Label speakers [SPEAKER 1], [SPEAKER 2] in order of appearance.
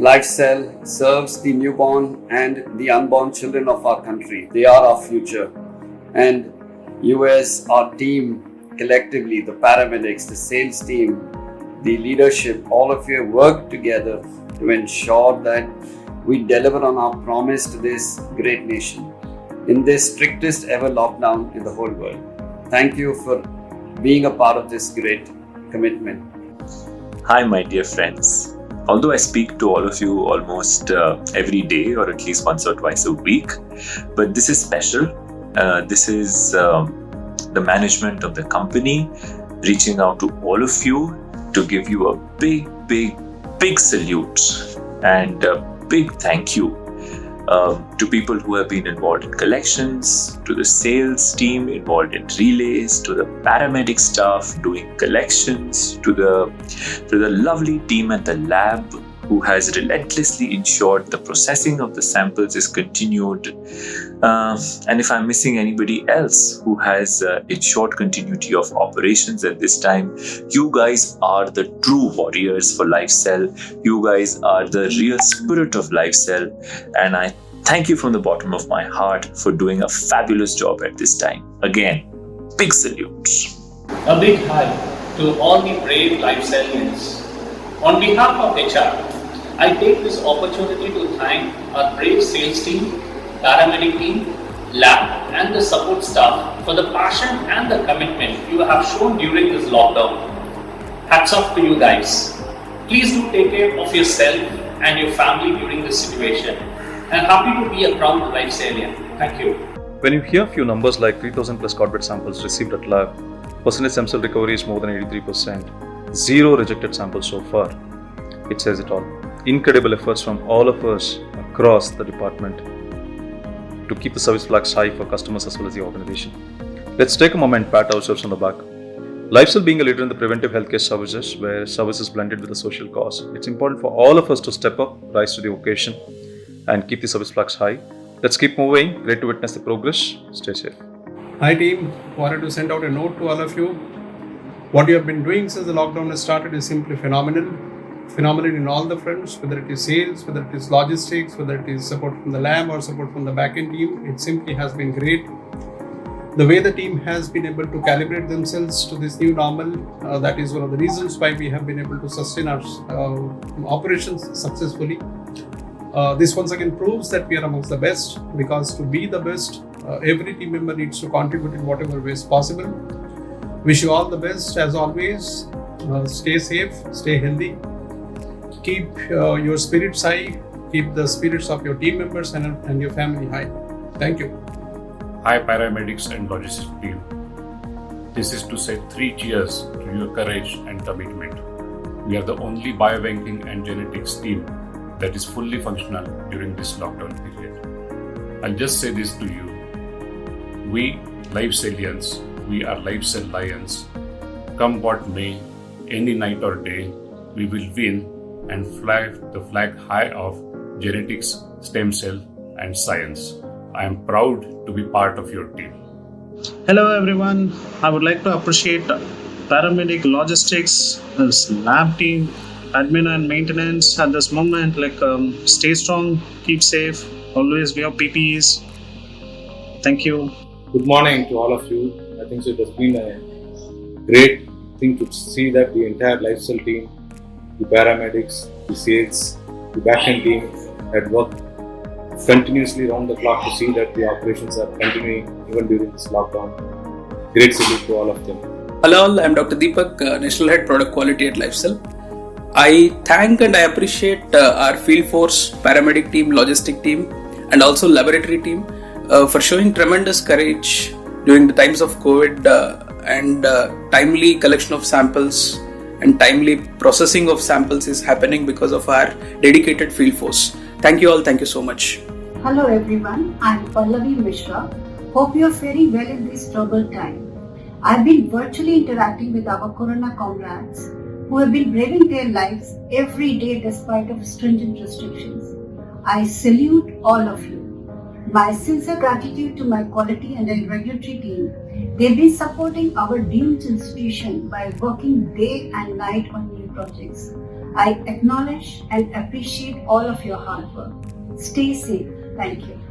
[SPEAKER 1] LifeCell serves the newborn and the unborn children of our country. They are our future. And you as our team, collectively, the paramedics, the sales team, the leadership, all of you have worked together to ensure that we deliver on our promise to this great nation in this strictest ever lockdown in the whole world. Thank you for being a part of this great commitment.
[SPEAKER 2] Hi, my dear friends. Although I speak to all of you almost every day or at least once or twice a week, but this is special. This is the management of the company reaching out to all of you to give you a big salute and a big thank you to people who have been involved in collections, to the sales team involved in relays, to the paramedic staff doing collections, to the lovely team at the lab who has relentlessly ensured the processing of the samples is continued. And if I'm missing anybody else who has ensured continuity of operations at this time, you guys are the true warriors for LifeCell. You guys are the real spirit of LifeCell. And I thank you from the bottom of my heart for doing a fabulous job at this time. Again, big salute.
[SPEAKER 3] A big hi to all the brave LifeCellians. On behalf of HR, I take this opportunity to thank our brave sales team, paramedic team, lab and the support staff for the passion and the commitment you have shown during this lockdown. Hats off to you guys. Please do take care of yourself and your family during this situation. I'm happy to be a proud LifeCellian. Thank you.
[SPEAKER 4] When you hear few numbers like 3,000 plus cordbed samples received at lab, percentage stem cell recovery is more than 83%, 0 rejected samples so far, it says it all. Incredible efforts from all of us across the department to keep the service flags high for customers as well as the organization. Let's take a moment and pat ourselves on the back. LifeCell being a leader in the preventive healthcare services, where service is blended with the social cause, it's important for all of us to step up, rise to the occasion, and keep the service flags high. Let's keep moving. Great to witness the progress. Stay safe.
[SPEAKER 5] Hi team, wanted to send out a note to all of you. What you have been doing since the lockdown has started is simply phenomenal in all the fronts, whether it is sales, whether it is logistics, whether it is support from the lab or support from the backend team. It simply has been great. The way the team has been able to calibrate themselves to this new normal, that is one of the reasons why we have been able to sustain our operations successfully. This once again proves that we are amongst the best, because to be the best, every team member needs to contribute in whatever ways possible. Wish you all the best as always. Stay safe, stay healthy. Keep your spirits high, keep the spirits of your team members and your family high. Thank you.
[SPEAKER 6] Hi paramedics and logistics team. This is to say 3 cheers to your courage and commitment. We are the only biobanking and genetics team that is fully functional during this lockdown period. I'll just say this to you. We LifeCellians, we are LifeCell Lions. Come what may, any night or day, we will win and fly the flag high of genetics, stem cell and science. I am proud to be part of your team.
[SPEAKER 7] Hello everyone, I would like to appreciate paramedic logistics, this lab team, admin and maintenance at this moment. Stay strong, keep safe, always wear PPEs. Thank you.
[SPEAKER 8] Good morning to all of you. I think it has been a great thing to see that the entire LifeCell team, the paramedics, the sales, the backend team had worked continuously round the clock to see that the operations are continuing even during this lockdown. Great salute to all of them.
[SPEAKER 9] Hello, I'm Dr. Deepak, National Head Product Quality at LifeCell. I thank and I appreciate our field force, paramedic team, logistic team and also laboratory team for showing tremendous courage during the times of COVID and timely collection of samples and timely processing of samples is happening because of our dedicated field force. Thank you all. Thank you so much.
[SPEAKER 10] Hello everyone. I'm Pallavi Mishra. Hope you're faring well in this troubled time. I've been virtually interacting with our Corona comrades who have been braving their lives every day despite of stringent restrictions. I salute all of you. My sincere gratitude to my quality and regulatory team. They've been supporting our deemed institution by working day and night on new projects. I acknowledge and appreciate all of your hard work. Stay safe. Thank you.